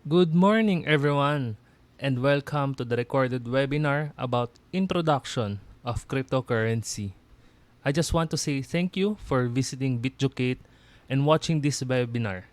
Good morning, everyone, and welcome to the recorded webinar about introduction of cryptocurrency. I just want to say thank you for visiting BitJucate and watching this webinar.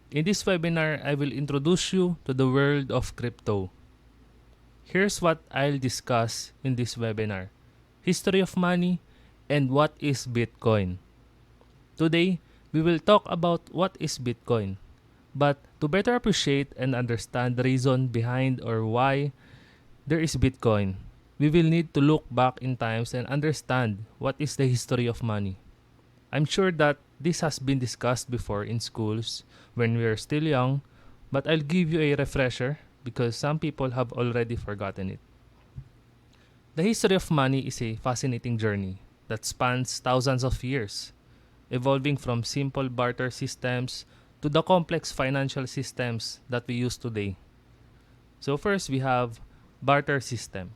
In this webinar, I will introduce you to the world of crypto. Here's what I'll discuss in this webinar: history of money and what is Bitcoin. Today, we will talk about what is Bitcoin. But to better appreciate and understand the reason behind or why there is Bitcoin, we will need to look back in times and understand what is the history of money. I'm sure that this has been discussed before in schools when we are still young, but I'll give you a refresher because some people have already forgotten it. The history of money is a fascinating journey that spans thousands of years, evolving from simple barter systems to the complex financial systems that we use today. So first we have barter system.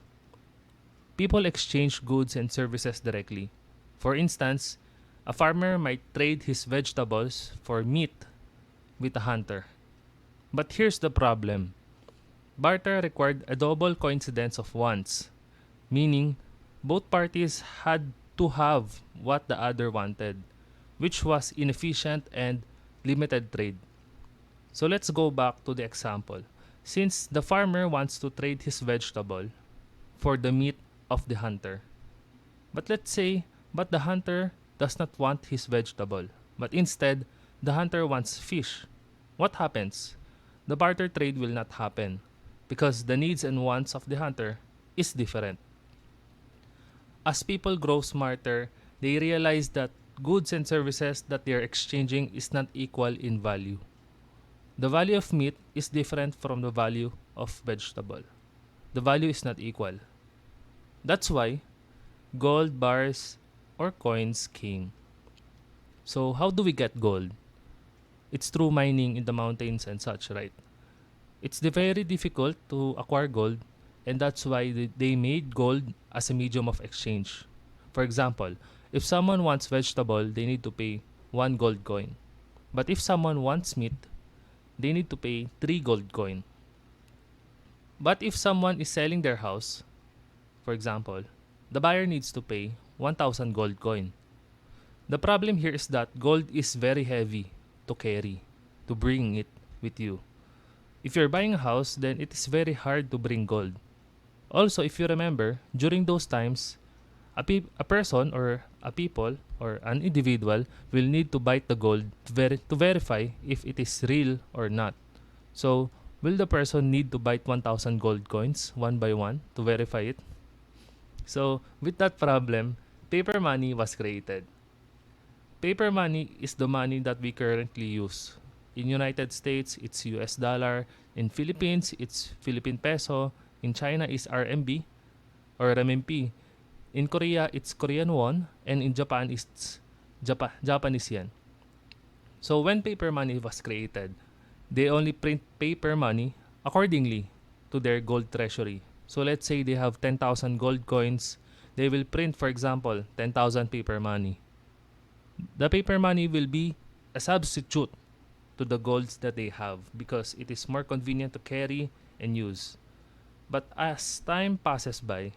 People exchange goods and services directly. For instance, a farmer might trade his vegetables for meat with a hunter. But here's the problem. Barter required a double coincidence of wants, meaning both parties had to have what the other wanted, which was inefficient and limited trade. So let's go back to the example. Since the farmer wants to trade his vegetable for the meat of the hunter, but the hunter does not want his vegetable, but instead the hunter wants fish. What happens? The barter trade will not happen because the needs and wants of the hunter is different. As people grow smarter, they realize that goods and services that they are exchanging is not equal in value. The value of meat is different from the value of vegetable. The value is not equal. That's why gold bars or coins came. So how do we get gold? It's through mining in the mountains and such, right? It's very difficult to acquire gold, and that's why they made gold as a medium of exchange. For example, if someone wants vegetable, they need to pay 1 gold coin. But if someone wants meat, they need to pay 3 gold coin. But if someone is selling their house, for example, the buyer needs to pay 1,000 gold coin. The problem here is that gold is very heavy to carry, to bring it with you. If you're buying a house, then it is very hard to bring gold. Also, if you remember, during those times, a person or a people or an individual will need to bite the gold to verify if it is real or not. So, will the person need to bite 1,000 gold coins one by one to verify it? So, with that problem, paper money was created. Paper money is the money that we currently use. In United States, it's US dollar. In Philippines, it's Philippine peso. In China, it's RMB or RMB. In Korea, it's Korean won. And in Japan, it's Japanese yen. So when paper money was created, they only print paper money accordingly to their gold treasury. So let's say they have 10,000 gold coins. They will print, for example, 10,000 paper money. The paper money will be a substitute to the golds that they have because it is more convenient to carry and use. But as time passes by,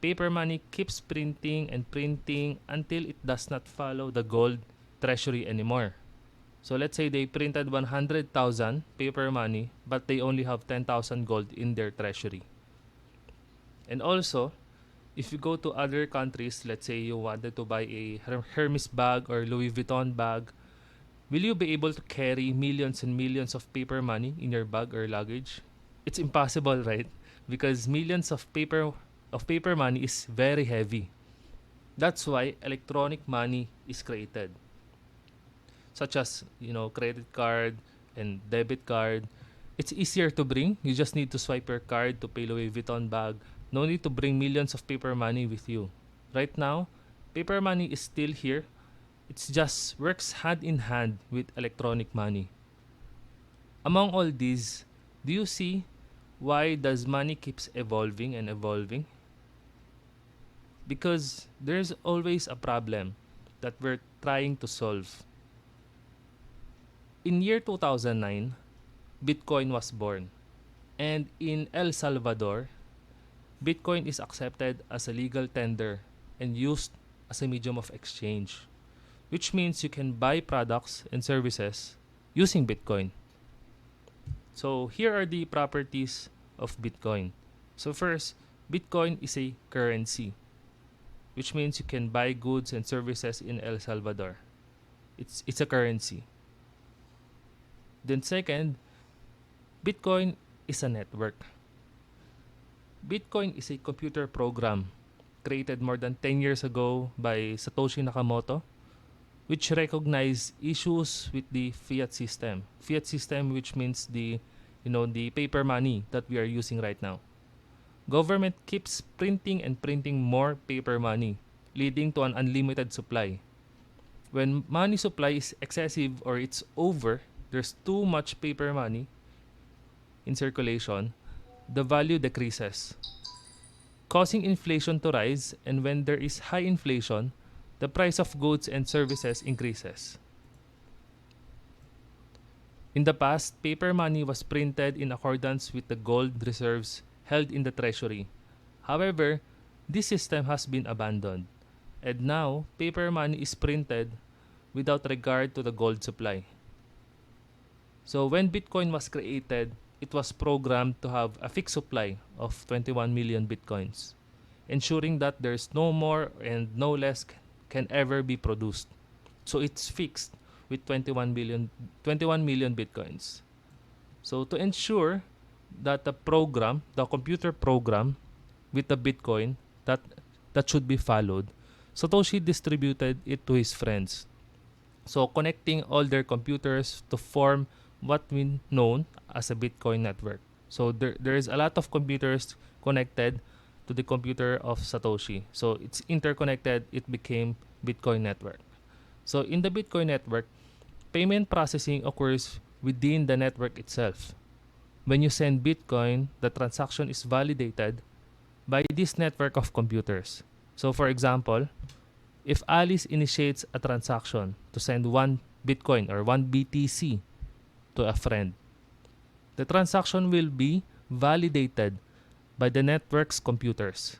paper money keeps printing and printing until it does not follow the gold treasury anymore. So let's say they printed 100,000 paper money but they only have 10,000 gold in their treasury. And also, if you go to other countries, let's say you wanted to buy a Hermes bag or Louis Vuitton bag, will you be able to carry millions and millions of paper money in your bag or luggage? It's impossible, right? Because millions of paper money is very heavy. That's why electronic money is created, such as credit card and debit card. It's easier to bring. You just need to swipe your card to pay Louis Vuitton bag. No need to bring millions of paper money with you. Right now, paper money is still here. It just works hand in hand with electronic money. Among all these, do you see why does money keeps evolving and evolving? Because there's always a problem that we're trying to solve. In year 2009, Bitcoin was born. And in El Salvador, Bitcoin is accepted as a legal tender and used as a medium of exchange, which means you can buy products and services using Bitcoin. So here are the properties of Bitcoin. So first, Bitcoin is a currency, which means you can buy goods and services in El Salvador. It's a currency. Then second, Bitcoin is a network. Bitcoin is a computer program created more than 10 years ago by Satoshi Nakamoto, which recognize issues with the fiat system. Fiat system, which means the paper money that we are using right now. Government keeps printing and printing more paper money, leading to an unlimited supply. When money supply is excessive or it's over, there's too much paper money in circulation, the value decreases, causing inflation to rise, and when there is high inflation, the price of goods and services increases. In the past, paper money was printed in accordance with the gold reserves held in the treasury. However, this system has been abandoned, and now paper money is printed without regard to the gold supply. So when Bitcoin was created, it was programmed to have a fixed supply of 21 million Bitcoins, ensuring that there's no more and no less can ever be produced. So it's fixed with 21 million Bitcoins. So to ensure that the computer program with the Bitcoin that should be followed, Satoshi distributed it to his friends. So connecting all their computers to form what we know as a Bitcoin network. So there is a lot of computers connected to the computer of Satoshi. So it's interconnected, it became Bitcoin network. So in the Bitcoin network, payment processing occurs within the network itself. When you send Bitcoin, the transaction is validated by this network of computers. So for example, if Alice initiates a transaction to send 1 Bitcoin or 1 BTC to a friend, the transaction will be validated by the network's computers.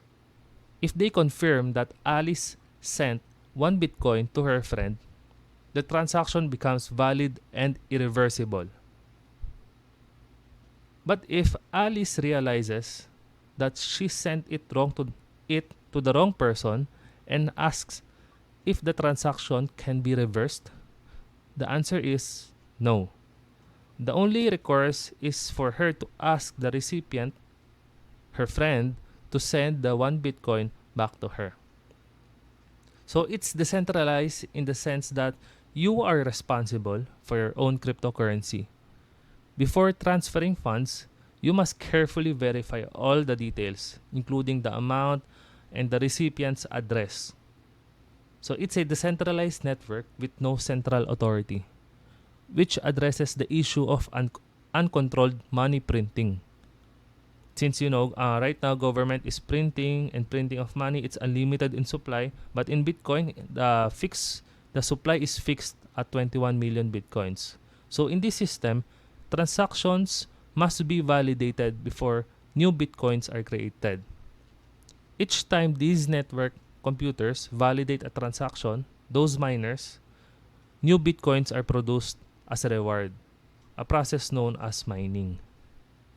If they confirm that Alice sent 1 Bitcoin to her friend, the transaction becomes valid and irreversible. But if Alice realizes that she sent it to the wrong person and asks if the transaction can be reversed, the answer is no. The only recourse is for her to ask the recipient, her friend, to send the 1 Bitcoin back to her. So it's decentralized in the sense that you are responsible for your own cryptocurrency. Before transferring funds, you must carefully verify all the details, including the amount and the recipient's address. So it's a decentralized network with no central authority, which addresses the issue of uncontrolled money printing. Since right now government is printing and printing of money, it's unlimited in supply. But in Bitcoin, the supply is fixed at 21 million Bitcoins. So in this system, transactions must be validated before new Bitcoins are created. Each time these network computers validate a transaction, those miners, new Bitcoins are produced as a reward, a process known as mining.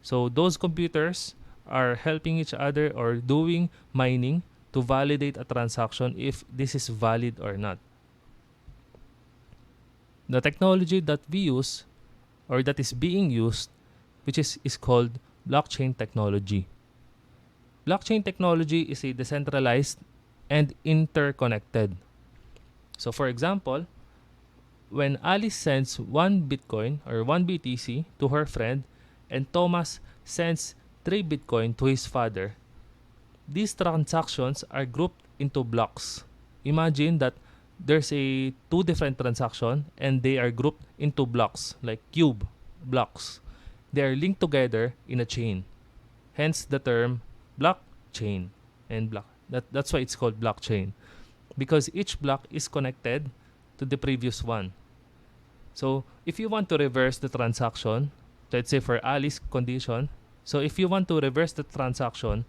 So those computers are helping each other or doing mining to validate a transaction if this is valid or not. The technology that we use or that is being used, which is called blockchain technology. Blockchain technology is a decentralized and interconnected. So for example, when Alice sends 1 Bitcoin or 1 BTC to her friend and Thomas sends 3 Bitcoin to his father, these transactions are grouped into blocks. Imagine that there's a 2 different transactions and they are grouped into blocks like cube blocks. They are linked together in a chain. Hence the term blockchain and that's why it's called blockchain, because each block is connected to the previous one. So if you want to reverse the transaction, let's say for Ali's condition, so if you want to reverse the transaction,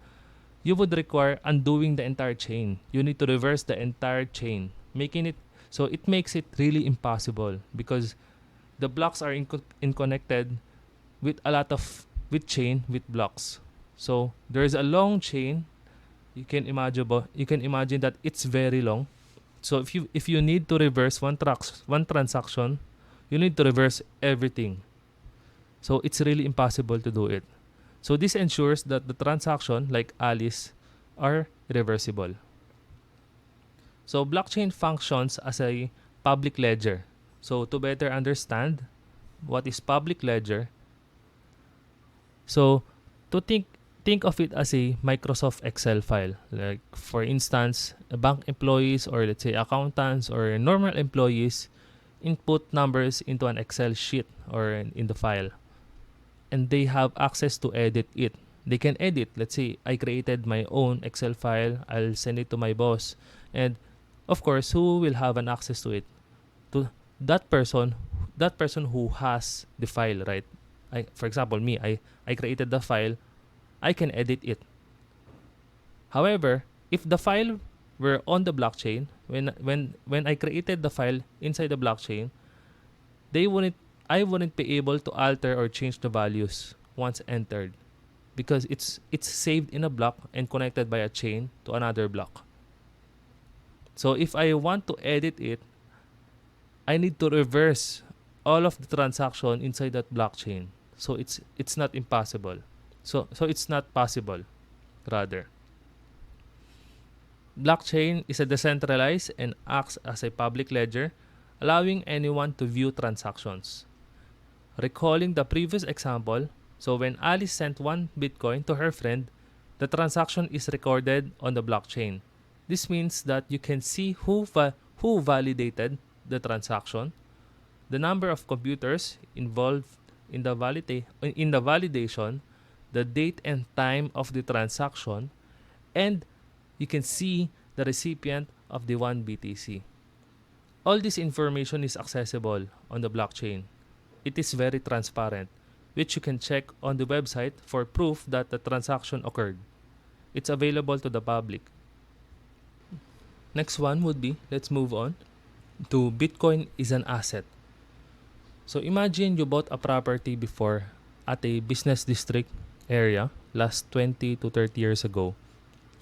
you would require undoing the entire chain. You need to reverse the entire chain, making it so it makes it really impossible because the blocks are connected with a lot of with blocks. So there's a long chain. You can imagine that it's very long. So if you need to reverse one transaction, you need to reverse everything. So it's really impossible to do it. So this ensures that the transaction, like Alice, are reversible. So blockchain functions as a public ledger. So to better understand what is public ledger, so to think of it as a Microsoft Excel file. Like for instance, bank employees or let's say accountants or normal employees input numbers into an Excel sheet or in the file, and they have access to edit it. They can edit. Let's say I created my own Excel file. I'll send it to my boss, and of course, who will have an access to it? To that person who has the file, right? For example, me, I created the file. I can edit it. However, if the file were on the blockchain, when I created the file inside the blockchain, I wouldn't be able to alter or change the values once entered because it's saved in a block and connected by a chain to another block. So if I want to edit it, I need to reverse all of the transaction inside that blockchain. So it's not impossible. So it's not possible, rather. Blockchain is a decentralized and acts as a public ledger, allowing anyone to view transactions. Recalling the previous example, so when Alice sent 1 Bitcoin to her friend, the transaction is recorded on the blockchain. This means that you can see who validated the transaction, the number of computers involved in the validation, the date and time of the transaction, and you can see the recipient of the 1 BTC. All this information is accessible on the blockchain. It is very transparent, which you can check on the website for proof that the transaction occurred. It's available to the public. Next one would be, let's move on to Bitcoin is an asset. So imagine you bought a property before at a business district area last 20 to 30 years ago.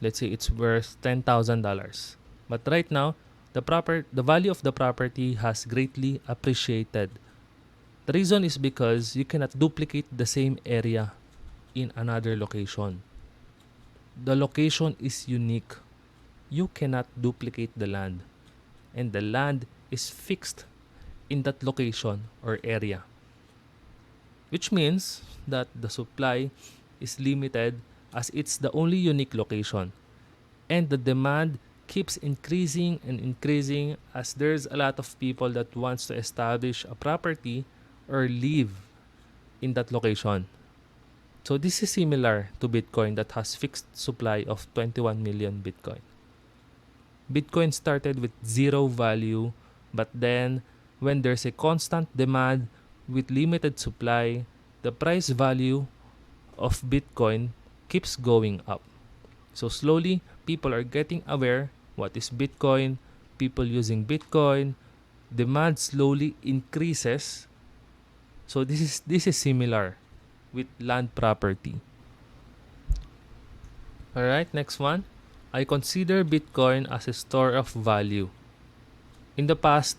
Let's say it's worth $10,000. But right now, the value of the property has greatly appreciated. The reason is because you cannot duplicate the same area in another location. The location is unique. You cannot duplicate the land, and the land is fixed in that location or area, which means that the supply is limited as it's the only unique location, and the demand keeps increasing and increasing as there's a lot of people that wants to establish a property or live in that location. So this is similar to Bitcoin that has fixed supply of 21 million Bitcoin. Bitcoin started with zero value, but then when there's a constant demand with limited supply, the price value of Bitcoin keeps going up. So slowly, people are getting aware what is Bitcoin, people using Bitcoin, demand slowly increases. So this is similar with land property. All right, next one. I consider Bitcoin as a store of value. In the past,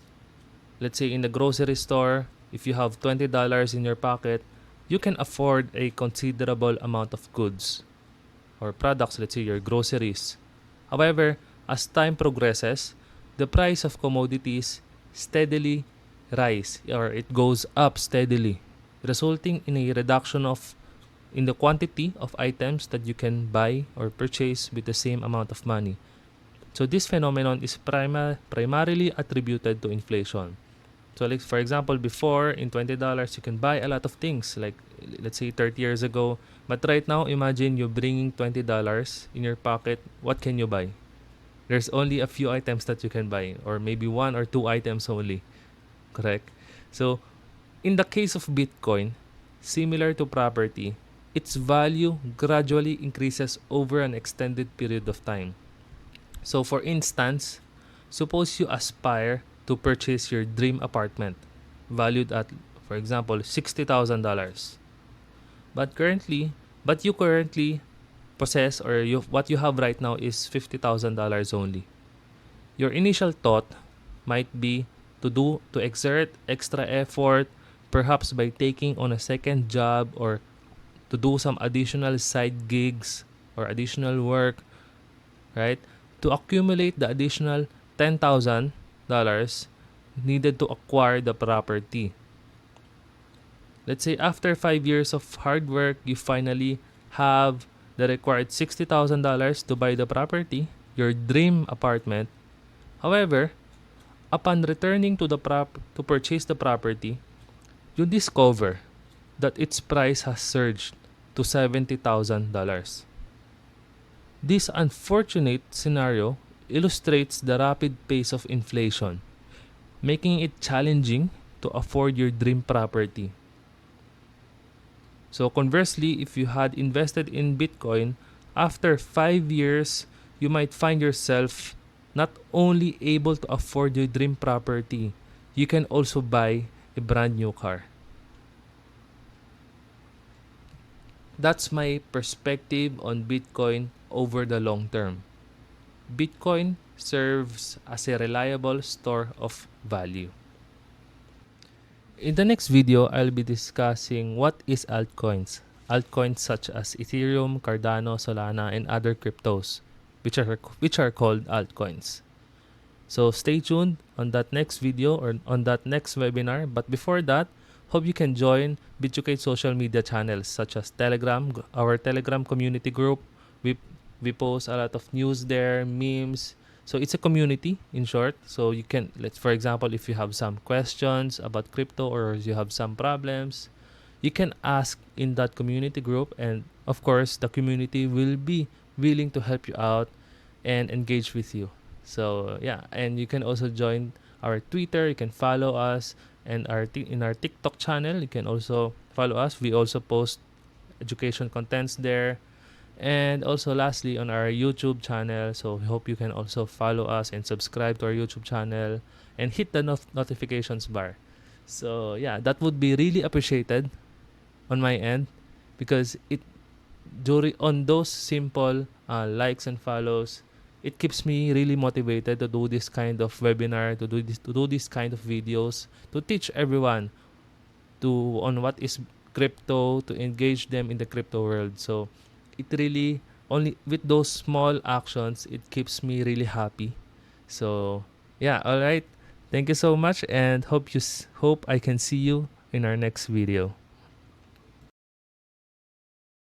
let's say in the grocery store, if you have $20 in your pocket, you can afford a considerable amount of goods or products, let's say your groceries. However, as time progresses, the price of commodities steadily rise or it goes up steadily, resulting in a reduction in the quantity of items that you can buy or purchase with the same amount of money. So this phenomenon is primarily attributed to inflation. So like for example, before in $20 you can buy a lot of things, like let's say 30 years ago. But right now, imagine you bringing $20 in your pocket. What can you buy? There's only a few items that you can buy, or maybe 1 or 2 items only. Correct? So in the case of Bitcoin, similar to property, its value gradually increases over an extended period of time. So, for instance, suppose you aspire to purchase your dream apartment valued at, for example, $60,000. But currently, but you currently possess, or what you have right now is $50,000 only. Your initial thought might be to exert extra effort, perhaps by taking on a second job, or to do some additional side gigs or additional work, right? To accumulate the additional $10,000 needed to acquire the property. Let's say after 5 years of hard work, you finally have the required $60,000 to buy the property, your dream apartment. However, upon returning to purchase the property, you discover that its price has surged to $70,000. This unfortunate scenario illustrates the rapid pace of inflation, making it challenging to afford your dream property. So conversely, if you had invested in Bitcoin, after 5 years, you might find yourself not only able to afford your dream property, you can also buy a brand new car. That's my perspective on Bitcoin over the long term. Bitcoin serves as a reliable store of value. In the next video, I'll be discussing what is altcoins. Altcoins such as Ethereum, Cardano, Solana, and other cryptos, which are called altcoins. So stay tuned on that next video or on that next webinar. But before that, hope you can join BitUK social media channels such as Telegram, our Telegram community group. We post a lot of news there, memes. So it's a community in short. So you can, for example, if you have some questions about crypto or you have some problems, you can ask in that community group, and of course the community will be willing to help you out and engage with you. So yeah, and you can also join our Twitter. You can follow us, and in our TikTok channel, you can also follow us. We also post education contents there. And also lastly, on our YouTube channel. So we hope you can also follow us and subscribe to our YouTube channel and hit the notifications bar. So yeah, that would be really appreciated on my end, because on those simple likes and follows, it keeps me really motivated to do this kind of webinar, to do this kind of videos, to teach everyone on what is crypto, to engage them in the crypto world. So it really, only with those small actions, it keeps me really happy. So yeah, all right. Thank you so much, and hope I can see you in our next video.